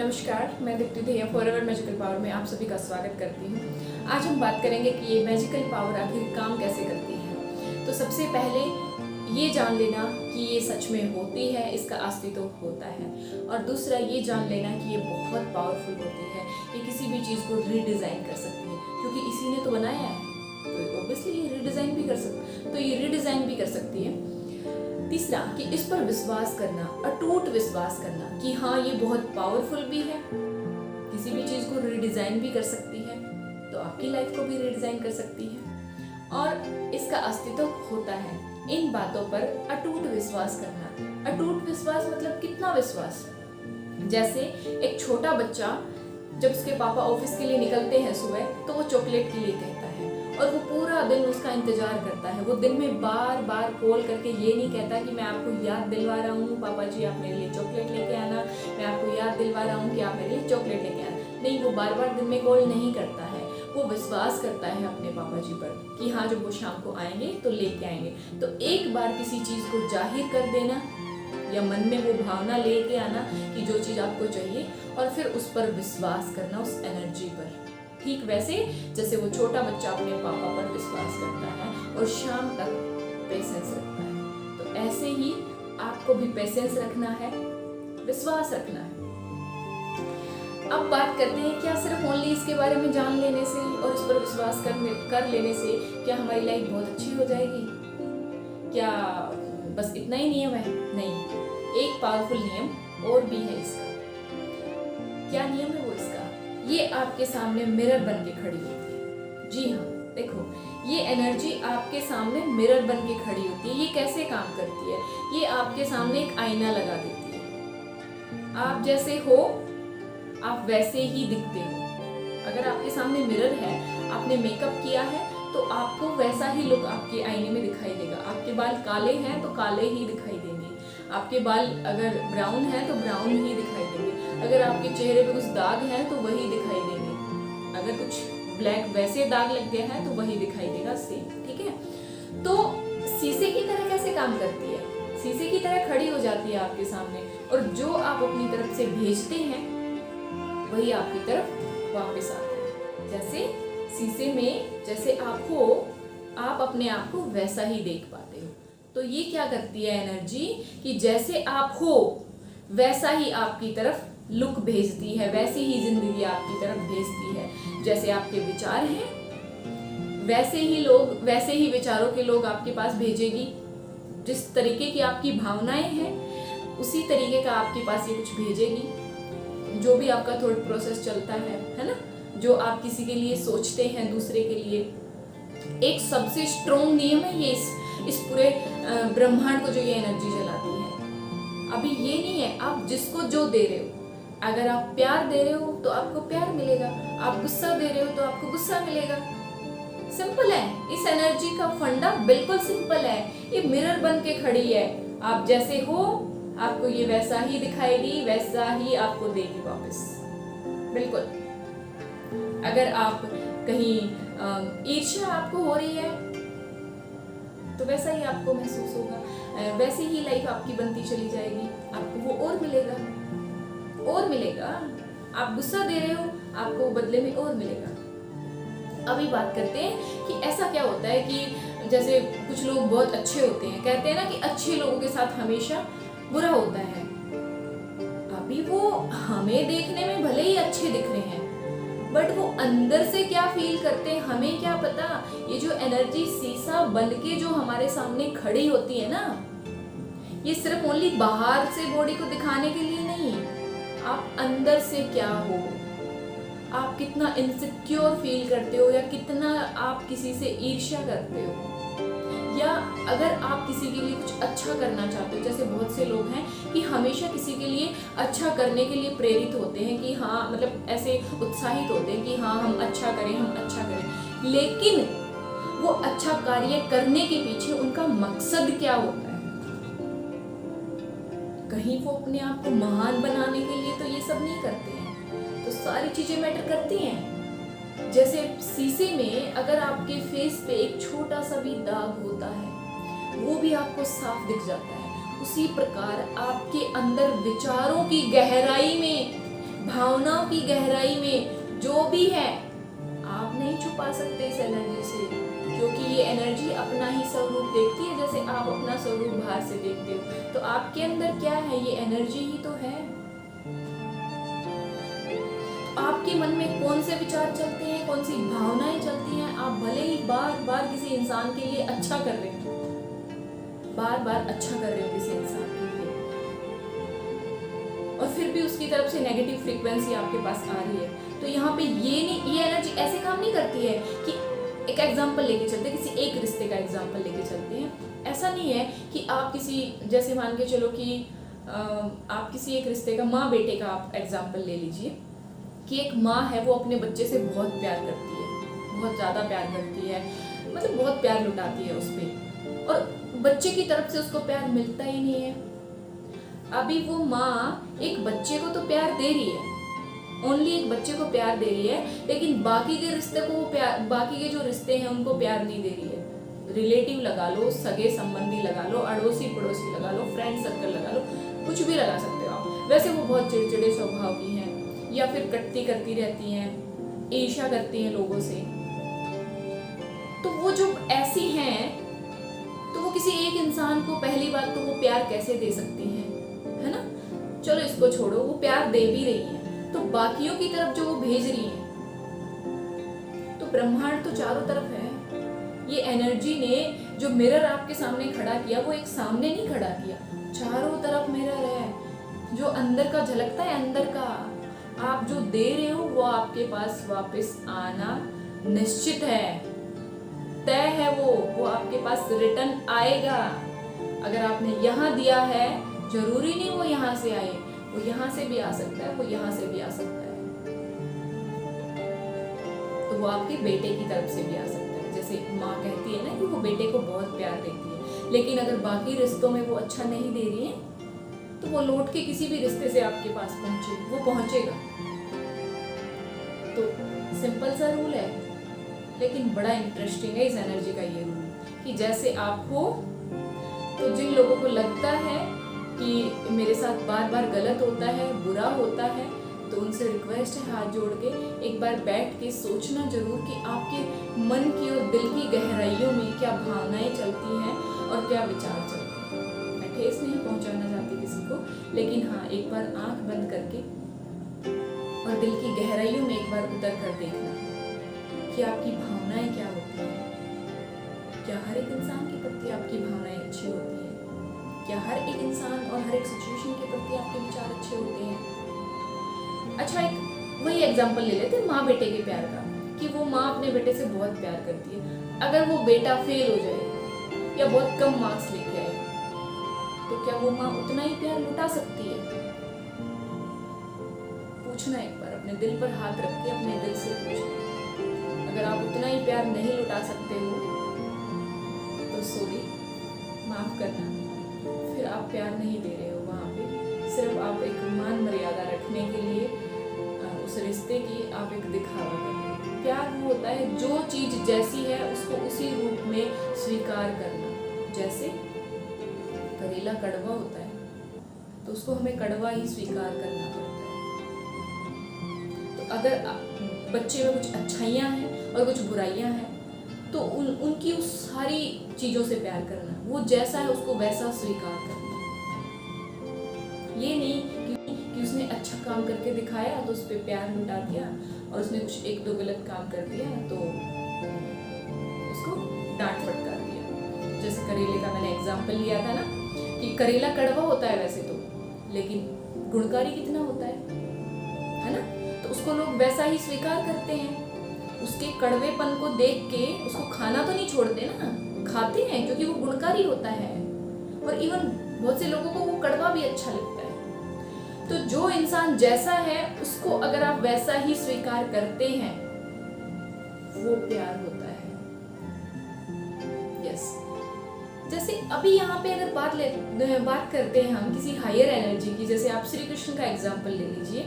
नमस्कार, मैं Deepti Dahiya forever magical power में आप सभी का स्वागत करती हूँ। आज हम बात करेंगे कि ये मैजिकल पावर आखिर काम कैसे करती है। तो सबसे पहले ये जान लेना कि ये सच में होती है, इसका अस्तित्व होता है। और दूसरा ये जान लेना कि ये बहुत पावरफुल होती है, ये किसी भी चीज़ को रीडिज़ाइन कर सकती है क्योंकि इसी ने तो बनाया है, तो ऑब्वियसली ये रीडिज़ाइन भी कर सकती है। तीसरा कि इस पर विश्वास करना, अटूट विश्वास करना कि हाँ ये बहुत पावरफुल भी है, किसी भी चीज़ को रीडिज़ाइन भी कर सकती है, तो आपकी लाइफ को भी रीडिज़ाइन कर सकती है और इसका अस्तित्व होता है। इन बातों पर अटूट विश्वास करना। अटूट विश्वास मतलब कितना विश्वास? जैसे एक छोटा बच्चा जब उसके पापा ऑफिस के लिए निकलते हैं सुबह, तो वो चॉकलेट के लिए कहता है और वो पूरा दिन उसका इंतजार करता है। वो दिन में बार बार कॉल करके ये नहीं कहता कि मैं आपको याद दिलवा रहा हूँ पापा जी आप मेरे लिए चॉकलेट लेके आना, मैं आपको याद दिलवा रहा हूँ कि आप मेरे लिए चॉकलेट लेके आना। नहीं, वो बार बार दिन में कॉल नहीं करता है, वो विश्वास करता है अपने पापा जी पर कि हाँ जब वो शाम को आएंगे तो लेके आएंगे। तो एक बार किसी चीज़ को जाहिर कर देना या मन में वो भावना लेके आना कि जो चीज़ आपको चाहिए और फिर उस पर विश्वास करना, उस एनर्जी पर। ठीक वैसे जैसे वो छोटा बच्चा अपने पापा पर विश्वास करता है और शाम तक पेशेंस रखता है, तो ऐसे ही आपको भी पेशेंस रखना है, विश्वास रखना है। अब बात करते हैं क्या सिर्फ ओनली इसके बारे में जान लेने से और इस पर विश्वास कर लेने से क्या हमारी लाइफ बहुत अच्छी हो जाएगी? क्या बस इतना ही नियम है? नहीं, एक पावरफुल नियम और भी है इसका। क्या नियम है वो इसका? ये आपके सामने मिरर बन के खड़ी होती है। जी हाँ, देखो ये एनर्जी आपके सामने मिरर बन के खड़ी होती है। ये कैसे काम करती है? ये आपके सामने एक आईना लगा देती है। आप जैसे हो आप वैसे ही दिखते हो। अगर आपके सामने मिरर है, आपने मेकअप किया है, तो आपको वैसा ही लुक आपके आईने में दिखाई देगा। आपके बाल काले हैं तो काले ही दिखाई देंगे, आपके बाल अगर ब्राउन है तो ब्राउन ही दिखाई देंगे, अगर आपके चेहरे पे कुछ दाग है तो वही दिखाई देंगे, अगर कुछ ब्लैक वैसे दाग लग गया है तो वही दिखाई देगा सेम। ठीक है, तो शीशे की तरह कैसे काम करती है? शीशे की तरह खड़ी हो जाती है आपके सामने और जो आप अपनी तरफ से भेजते हैं वही आपकी तरफ वापस आता है। जैसे शीशे में जैसे आप हो, आप अपने आप को वैसा ही देख पाते हो। तो ये क्या करती है एनर्जी कि जैसे आप हो वैसा ही आपकी तरफ लुक भेजती है, वैसी ही जिंदगी आपकी तरफ भेजती है। जैसे आपके विचार हैं वैसे ही विचारों के लोग आपके पास भेजेगी। जिस तरीके की आपकी भावनाएं हैं उसी तरीके का आपके पास ये कुछ भेजेगी। जो भी आपका थॉट प्रोसेस चलता है ना, जो आप किसी के लिए सोचते हैं दूसरे के लिए, एक सबसे स्ट्रॉन्ग नियम है ये इस पूरे ब्रह्मांड को जो ये एनर्जी चलाती है। अभी ये नहीं है आप जिसको जो दे रहे हो, अगर आप प्यार दे रहे हो तो आपको प्यार मिलेगा, आप गुस्सा दे रहे हो तो आपको गुस्सा मिलेगा। सिंपल है, इस एनर्जी का फंडा बिल्कुल सिंपल है। ये मिरर बन के खड़ी है, आप जैसे हो आपको ये वैसा ही दिखाएगी, वैसा ही आपको देगी वापस। बिल्कुल, अगर आप कहीं ईर्ष्या आपको हो रही है तो वैसा ही आपको महसूस होगा, वैसे ही लाइफ आपकी बनती चली जाएगी, आपको वो और मिलेगा। आप गुस्सा दे रहे हो, आपको बदले में और मिलेगा। अभी बात करते हैं कि ऐसा क्या होता है कि जैसे कुछ लोग बहुत अच्छे होते हैं, कहते हैं ना कि अच्छे लोगों के साथ हमेशा बुरा होता है। अभी वो हमें देखने में भले ही अच्छे दिख रहे हैं, बट वो अंदर से क्या फील करते हैं हमें क्या पता। ये जो एनर्जी शीशा बन के जो हमारे सामने खड़ी होती है ना, ये सिर्फ ओनली बाहर से बॉडी को दिखाने के लिए नहीं, आप अंदर से क्या हो, आप कितना इनसिक्योर फील करते हो या कितना आप किसी से ईर्ष्या करते हो, या अगर आप किसी के लिए कुछ अच्छा करना चाहते हो। जैसे बहुत से लोग हैं कि हमेशा किसी के लिए अच्छा करने के लिए प्रेरित होते हैं कि हाँ मतलब ऐसे उत्साहित होते हैं कि हाँ हम अच्छा करें, लेकिन वो अच्छा कार्य करने के पीछे उनका मकसद क्या होता है? कहीं वो अपने आप को महान बनाने के लिए तो ये सब नहीं करते हैं। तो सारी चीजें मैटर करती हैं। जैसे शीशे में अगर आपके फेस पे एक छोटा सा भी दाग होता है वो भी आपको साफ दिख जाता है। उसी प्रकार आपके अंदर विचारों की गहराई में भावनाओं की गहराई में जो भी है आप नहीं छुपा सकते इस एनर्जी से, क्योंकि ये एनर्जी अपना ही स्वरूप देखती है। जैसे आप अपना स्वरूप बाहर से देखते हो, तो आपके अंदर क्या है, ये एनर्जी ही तो है। आपके मन में कौन से विचार चलते हैं, कौन सी भावनाएं चलती हैं, आप भले ही बार बार किसी इंसान के लिए अच्छा कर रहे हो, बार बार अच्छा कर रहे हो किसी इंसान के लिए, और फिर भी उसकी तरफ से नेगेटिव फ्रीक्वेंसी आपके पास आ रही है, तो यहाँ पे ये एनर्जी ऐसे काम नहीं करती है कि एक एग्जांपल लेके चलते हैं, किसी एक रिश्ते का एग्जांपल लेके चलते हैं। ऐसा नहीं है कि आप किसी, जैसे मान के चलो कि आप किसी एक रिश्ते का, माँ बेटे का आप एग्जांपल ले लीजिए कि एक माँ है, वो अपने बच्चे से बहुत प्यार करती है, बहुत ज़्यादा प्यार करती है, मतलब बहुत प्यार लुटाती है उस पर, और बच्चे की तरफ से उसको प्यार मिलता ही नहीं है। अभी वो माँ एक बच्चे को तो प्यार दे रही है, ओनली एक बच्चे को प्यार दे रही है, लेकिन बाकी के रिश्ते को वो प्यार, बाकी के जो रिश्ते हैं उनको प्यार नहीं दे रही है। रिलेटिव लगा लो, सगे संबंधी लगा लो, अड़ोसी पड़ोसी लगा लो, फ्रेंड सर्कल लगा लो, कुछ भी लगा सकते हो आप। वैसे वो बहुत चिड़चिड़े स्वभाव की हैं, या फिर कटती करती रहती हैं, ईर्ष्या करती हैं लोगों से। तो वो जो ऐसी हैं, तो वो किसी एक इंसान को पहली बात तो वो प्यार कैसे दे सकती हैं, है ना। चलो इसको छोड़ो, वो प्यार दे भी रही है, तो बाकियों की तरफ जो वो भेज रही है, तो ब्रह्मांड तो चारों तरफ है। ये एनर्जी ने जो मिरर आपके सामने खड़ा किया, वो एक सामने नहीं खड़ा किया, चारों तरफ मिरर है। जो अंदर का झलकता है, अंदर का आप जो दे रहे हो वो आपके पास वापस आना निश्चित है, तय है। वो आपके पास रिटर्न आएगा। अगर आपने यहाँ दिया है, जरूरी नहीं वो यहाँ से आए, वो यहाँ से भी आ सकता है, वो यहाँ से भी आ सकता है, तो वो आपके बेटे की तरफ से भी आ सकता है। जैसे माँ कहती है ना कि वो बेटे को बहुत प्यार देती है, लेकिन अगर बाकी रिश्तों में वो अच्छा नहीं दे रही है, तो वो लौट के किसी भी रिश्ते से आपके पास वो पहुंचेगा। तो सिंपल सा रूल है, लेकिन बड़ा इंटरेस्टिंग है इस एनर्जी का ये रूल, कि जैसे आप हो, तो जिन लोगों को लगता है कि मेरे साथ बार बार गलत होता है, बुरा होता है, तो उनसे रिक्वेस्ट है हाथ जोड़ के एक बार बैठ के सोचना जरूर कि आपके मन की और दिल की गहराइयों में क्या भावनाएं चलती हैं और क्या विचार चलते हैं। मैं ठेस नहीं पहुंचाना चाहती किसी को, लेकिन हाँ, एक बार आंख बंद करके और दिल की गहराइयों में एक बार उतर कर देखना कि आपकी भावनाएं क्या होती हैं। क्या हर एक इंसान के प्रति आपकी भावनाएं अच्छी होती हैं? क्या हर एक इंसान और हर एक सिचुएशन के प्रति आपके विचार अच्छे होते हैं? अच्छा, एक वही एग्जांपल ले लेते हैं माँ बेटे के प्यार का, कि वो माँ अपने बेटे से बहुत प्यार करती है। अगर वो बेटा फेल हो जाए या बहुत कम मार्क्स लेके आए, तो क्या वो माँ उतना ही प्यार लुटा सकती है? पूछना एक बार, अपने दिल पर हाथ रख के अपने दिल से पूछना। अगर आप उतना ही प्यार नहीं लुटा सकते हो, तो सॉरी, माफ करना, फिर आप प्यार नहीं दे रहे हो वहाँ पे। सिर्फ आप एक मान मर्यादा रखने के लिए उस रिश्ते की आप एक दिखावा कर रहे हो। प्यार वो होता है जो चीज जैसी है उसको उसी रूप में स्वीकार करना। जैसे करेला कड़वा होता है, तो उसको हमें कड़वा ही स्वीकार करना पड़ता है। तो अगर बच्चे में कुछ अच्छाइयाँ हैं और कुछ बुराइयाँ हैं, तो उनकी उस सारी चीज़ों से प्यार करना, वो जैसा है उसको वैसा स्वीकार करना। ये नहीं कि उसने अच्छा काम करके दिखाया तो उस पर प्यार लुटा दिया, और उसने कुछ एक दो गलत काम कर दिया तो उसको डांट फटकार दिया। जैसे करेले का मैंने एग्जाम्पल लिया था ना, कि करेला कड़वा होता है वैसे तो, लेकिन गुणकारी कितना होता है ना। तो उसको लोग वैसा ही स्वीकार करते हैं। उसके कड़वेपन को देख के उसको खाना तो नहीं छोड़ते ना, खाते हैं, क्योंकि वो गुणकारी होता है। और इवन बहुत से लोगों को वो कड़वा भी अच्छा लगता है। तो जो इंसान जैसा है उसको अगर आप वैसा ही स्वीकार करते हैं, वो प्यार होता है। यस। जैसे अभी यहाँ पे अगर बात करते हैं हम किसी हायर एनर्जी की, जैसे आप श्री कृष्ण का एग्जाम्पल ले लीजिए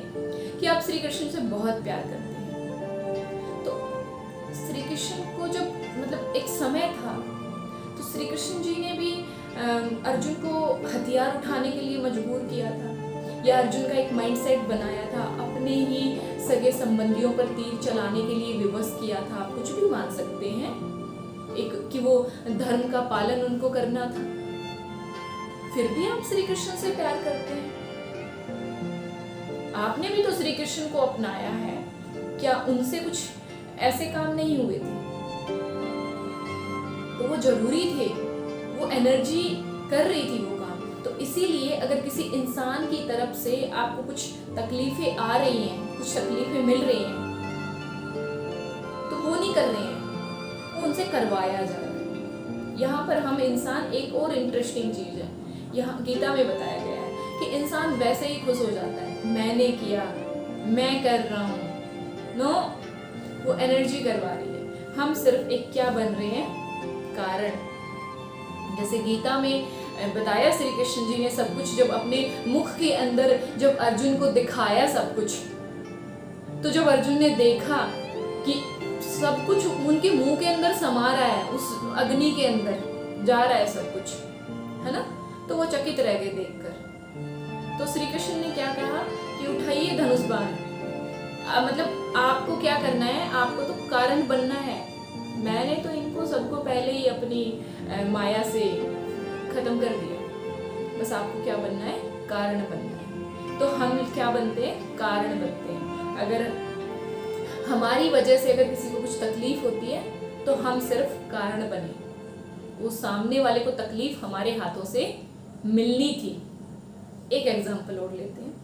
कि आप श्री कृष्ण से बहुत प्यार करते हैं। तो श्री कृष्ण को जब मतलब एक समय था, तो श्री कृष्ण जी ने भी अर्जुन को हथियार उठाने के लिए मजबूर किया था, या अर्जुन का एक माइंडसेट बनाया था, अपने ही सगे संबंधियों पर तीर चलाने के लिए विवश किया था, आप कुछ भी मान सकते हैं, एक कि वो धर्म का पालन उनको करना था, फिर भी आप श्री कृष्ण से प्यार करते हैं। आपने भी तो श्री कृष्ण को अपनाया है, क्या उनसे कुछ ऐसे काम नहीं हुए थे? तो वो जरूरी थे, वो एनर्जी कर रही थी वो काम। तो इसीलिए अगर किसी इंसान की तरफ से आपको कुछ तकलीफें आ रही हैं, कुछ तकलीफें मिल रही हैं, तो वो नहीं कर रहे हैं, वो उनसे करवाया जा रहा है। यहाँ पर हम इंसान, एक और इंटरेस्टिंग चीज है, यहाँ गीता में बताया गया है कि इंसान वैसे ही खुश हो जाता है, मैंने किया, मैं कर रहा हूँ, नो, वो एनर्जी करवा रही है। हम सिर्फ एक क्या बन रहे हैं, कारण। जैसे गीता में बताया श्री कृष्ण जी ने सब कुछ, जब अपने मुख के अंदर जब अर्जुन को दिखाया सब कुछ, तो जब अर्जुन ने देखा कि सब कुछ उनके मुंह के अंदर समा रहा है, उस अग्नि के अंदर जा रहा है सब कुछ, है ना, तो वो चकित रह गए देखकर। तो श्री कृष्ण ने क्या कहा कि उठाइए धनुष बाण, मतलब आपको क्या करना है, आपको तो कारण बनना है। मैंने तो इनको सबको पहले ही अपनी माया से खत्म कर दिया, बस आपको क्या बनना है, कारण बनना है। तो हम क्या बनते हैं, कारण बनते हैं। अगर हमारी वजह से अगर किसी को कुछ तकलीफ होती है तो हम सिर्फ कारण बने, वो सामने वाले को तकलीफ हमारे हाथों से मिलनी थी। एक एग्जांपल और लेते हैं,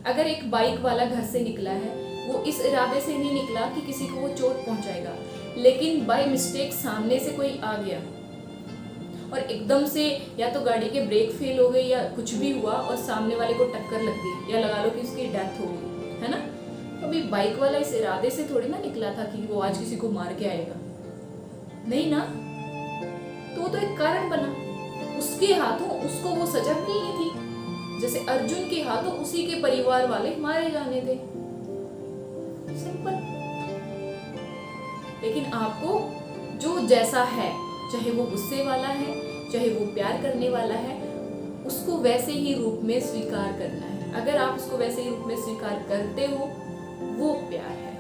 अगर एक बाइक वाला घर से निकला है, वो इस इरादे से नहीं निकला कि किसी को वो चोट पहुंचाएगा, लेकिन बाय मिस्टेक सामने से कोई आ गया और एकदम से या तो गाड़ी के ब्रेक फेल हो गए या कुछ भी हुआ और सामने वाले को टक्कर लग गई, या लगा लो कि उसकी डेथ हो गई, है ना। तो अभी बाइक वाला इस इरादे से थोड़ी ना निकला था कि वो आज किसी को मार के आएगा, नहीं ना, तो वो तो एक कारण बना, उसके हाथों उसको वो सजा मिलनी थी, जैसे अर्जुन के हाथों उसी के परिवार वाले मारे जाने थे, सिंपल। लेकिन आपको जो जैसा है, चाहे वो गुस्से वाला है, चाहे वो प्यार करने वाला है, उसको वैसे ही रूप में स्वीकार करना है। अगर आप उसको वैसे ही रूप में स्वीकार करते हो, वो प्यार है।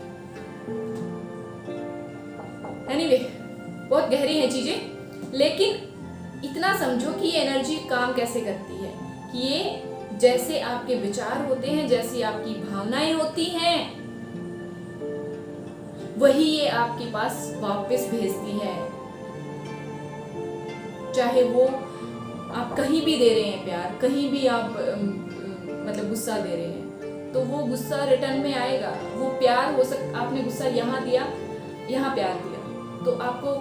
एनीवे, बहुत गहरी है चीजें, लेकिन इतना समझो कि ये एनर्जी काम कैसे करती है, कि ये जैसे आपके विचार होते हैं, जैसी आपकी भावनाएं होती हैं, वही ये आपके पास वापस भेजती है। चाहे वो आप कहीं भी दे रहे हैं प्यार, कहीं भी आप मतलब गुस्सा दे रहे हैं, तो वो गुस्सा रिटर्न में आएगा। वो प्यार हो आपने गुस्सा यहाँ दिया, यहाँ प्यार दिया, तो आपको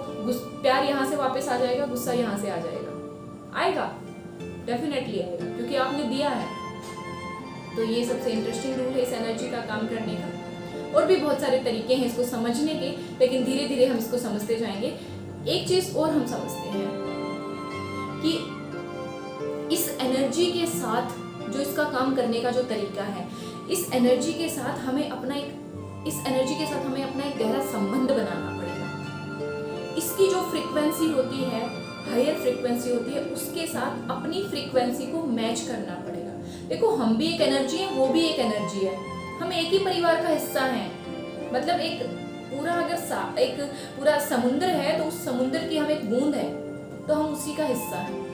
प्यार यहाँ से वापस आ जाएगा, गुस्सा यहाँ से आ जाएगा, आएगा, डेफिनेटली आएगा, क्योंकि आपने दिया है। तो ये सबसे इंटरेस्टिंग रूल है इस एनर्जी का काम करने का। और भी बहुत सारे तरीके हैं इसको समझने के, लेकिन धीरे धीरे हम इसको समझते जाएंगे। एक चीज और हम समझते हैं कि इस एनर्जी के साथ जो इसका काम करने का जो तरीका है, इस एनर्जी के साथ हमें अपना एक गहरा संबंध बनाना पड़ेगा। इसकी जो फ्रीक्वेंसी होती है, हायर फ्रीक्वेंसी होती है, उसके साथ अपनी फ्रीक्वेंसी को मैच करना पड़ेगा। देखो, हम भी एक एनर्जी है, वो भी एक एनर्जी है, हम एक ही परिवार का हिस्सा हैं। मतलब एक पूरा समुद्र है, तो उस समुद्र की हम एक बूंद है, तो हम उसी का हिस्सा हैं।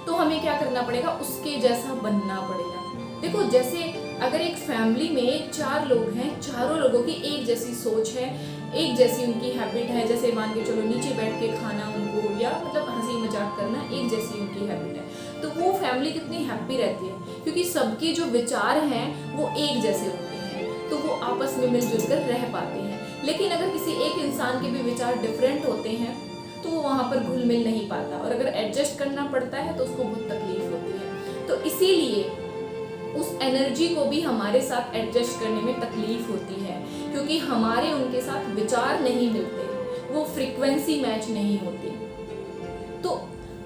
तो हमें क्या करना पड़ेगा, उसके जैसा बनना पड़ेगा। देखो, जैसे अगर एक फैमिली में 4 लोग हैं, चारों लोगों की एक जैसी सोच है, एक जैसी उनकी हैबिट है, जैसे मान के चलो नीचे बैठ के खाना उनको, या मतलब हंसी मजाक करना, एक जैसी उनकी हैबिट है, तो वो फैमिली कितनी हैप्पी रहती है, क्योंकि सबके जो विचार हैं वो एक जैसे होते हैं, तो वो आपस में मिलजुल कर रह पाते हैं। लेकिन अगर किसी एक इंसान के भी विचार डिफरेंट होते हैं तो वो वहाँ पर घुल मिल नहीं पाता, और अगर एडजस्ट करना पड़ता है तो उसको बहुत तकलीफ होती है। तो इसीलिए उस एनर्जी को भी हमारे साथ एडजस्ट करने में तकलीफ होती है, क्योंकि हमारे उनके साथ विचार नहीं मिलते, वो फ्रीक्वेंसी मैच नहीं होती। तो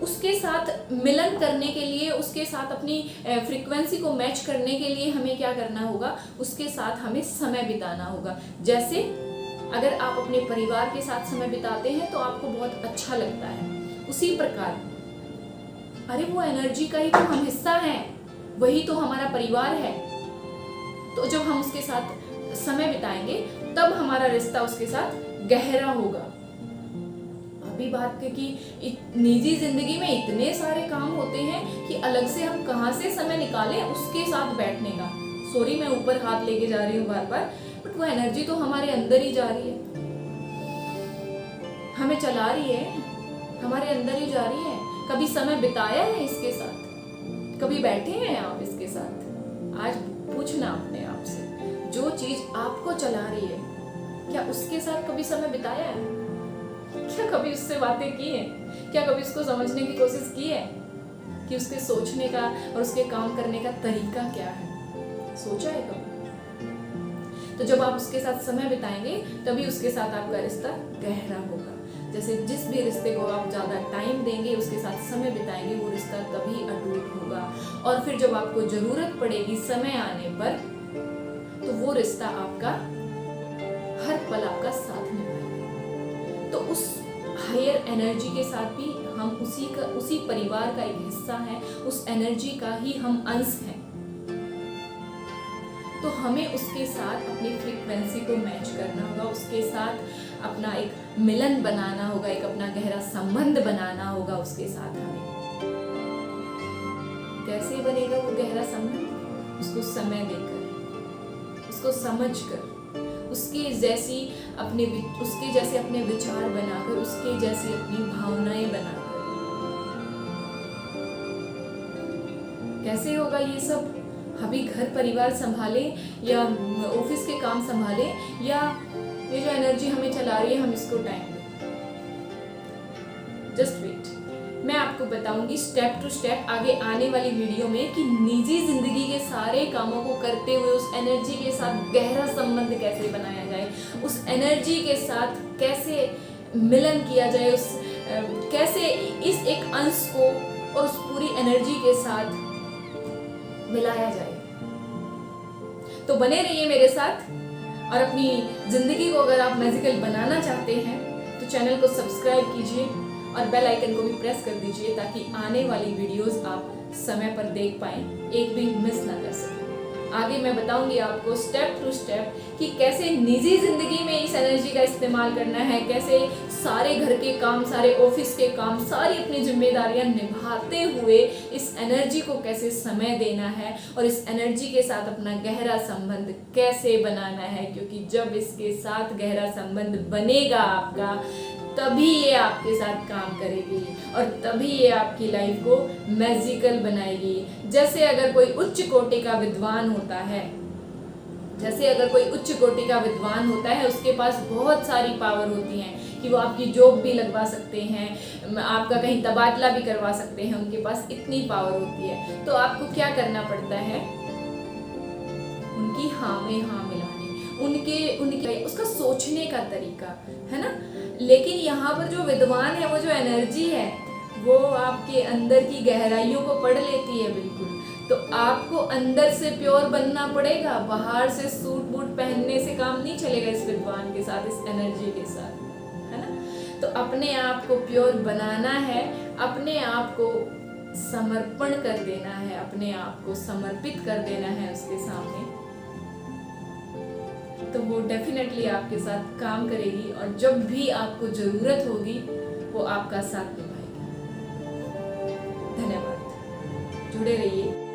उसके साथ मिलन करने के लिए, उसके साथ अपनी फ्रीक्वेंसी को मैच करने के लिए हमें क्या करना होगा, उसके साथ हमें समय बिताना होगा। जैसे अगर आप अपने परिवार के साथ समय बिताते हैं तो आपको बहुत अच्छा लगता है, उसी प्रकार अरे वो एनर्जी का ही तो हम हिस्सा हैं, वही तो हमारा परिवार है। तो जब हम उसके साथ समय बिताएंगे तब हमारा रिश्ता उसके साथ गहरा होगा। अभी बात की कि निजी जिंदगी में इतने सारे काम होते हैं कि अलग से हम कहाँ से समय निकालें उसके साथ बैठने का। सॉरी, मैं ऊपर हाथ लेके जा रही हूँ बार बार, बट वो एनर्जी तो हमारे अंदर ही जा रही है, हमें चला रही है, हमारे अंदर ही जा रही है। कभी समय बिताया है इसके साथ? कभी बैठे हैं आप इसके साथ? आज पूछना अपने आप से, जो चीज आपको चला रही है, क्या उसके साथ कभी समय बिताया है? क्या कभी उससे बातें की है? क्या कभी उसको समझने की कोशिश की है कि उसके सोचने का और उसके काम करने का तरीका क्या है? सोचा है कभी? तो जब आप उसके साथ समय बिताएंगे तभी उसके साथ आपका रिश्ता गहरा होगा। जैसे जिस भी रिश्ते को आप ज़्यादा टाइम देंगे, उसके साथ समय बिताएंगे, वो रिश्ता तभी अटूट होगा। और फिर जब आपको ज़रूरत पड़ेगी समय आने पर, तो वो रिश्ता आपका हर पल आपका साथ निभाएगा। तो उस हायर एनर्जी के साथ भी हम उसी परिवार का एक हिस्सा है, उस एनर्जी का ही हम अंश हैं। तो हमें उसके साथ अपनी फ्रीक्वेंसी को मैच करना होगा, उसके साथ अपना एक मिलन बनाना होगा, एक अपना गहरा संबंध बनाना होगा उसके साथ हमें। कैसे बनेगा वो गहरा संबंध? उसको समय देकर, उसको समझकर, उसके जैसे अपने विचार बनाकर, उसके जैसी अपनी भावनाएं बनाकर। कैसे होगा ये सब? अभी घर परिवार संभाले या ऑफिस के काम संभाले, या ये जो एनर्जी हमें चला रही है हम इसको टाइम दें। जस्ट वेट, मैं आपको बताऊंगी स्टेप टू स्टेप आगे आने वाली वीडियो में कि निजी जिंदगी के सारे कामों को करते हुए उस एनर्जी के साथ गहरा संबंध कैसे बनाया जाए, उस एनर्जी के साथ कैसे मिलन किया जाए, कैसे इस एक अंश को और उस पूरी एनर्जी के साथ मिलाया जाए। तो बने रहिए मेरे साथ, और अपनी जिंदगी को अगर आप मैजिकल बनाना चाहते हैं तो चैनल को सब्सक्राइब कीजिए और बेल आइकन को भी प्रेस कर दीजिए, ताकि आने वाली वीडियोस आप समय पर देख पाएं, एक भी मिस ना कर सकें। आगे मैं बताऊंगी आपको स्टेप टू स्टेप कि कैसे निजी जिंदगी में इस एनर्जी का इस्तेमाल करना है, कैसे सारे घर के काम, सारे ऑफिस के काम, सारी अपनी जिम्मेदारियां निभाते हुए इस एनर्जी को कैसे समय देना है और इस एनर्जी के साथ अपना गहरा संबंध कैसे बनाना है। क्योंकि जब इसके साथ गहरा संबंध बनेगा आपका, तभी ये आपके साथ काम करेगी और तभी ये आपकी लाइफ को मैजिकल बनाएगी। जैसे अगर कोई उच्च कोटि का विद्वान होता है, उसके पास बहुत सारी पावर होती हैं कि वो आपकी जॉब भी लगवा सकते हैं, आपका कहीं तबादला भी करवा सकते हैं, उनके पास इतनी पावर होती है। तो आपको क्या करना पड़ता है? उनकी हाँ में हाँ मिलानी, उनके उसका सोचने का तरीका है ना। लेकिन यहाँ पर जो विद्वान है, वो जो एनर्जी है, वो आपके अंदर की गहराइयों को पढ़ लेती है बिल्कुल। तो आपको अंदर से प्योर बनना पड़ेगा, बाहर से सूट बूट पहनने से काम नहीं चलेगा इस विद्वान के साथ, इस एनर्जी के साथ, है ना। तो अपने आप को प्योर बनाना है, अपने आप को समर्पण कर देना है, अपने आप को समर्पित कर देना है उसके सामने, तो वो डेफिनेटली आपके साथ काम करेगी और जब भी आपको जरूरत होगी वो आपका साथ निभाएगी। धन्यवाद, जुड़े रहिए।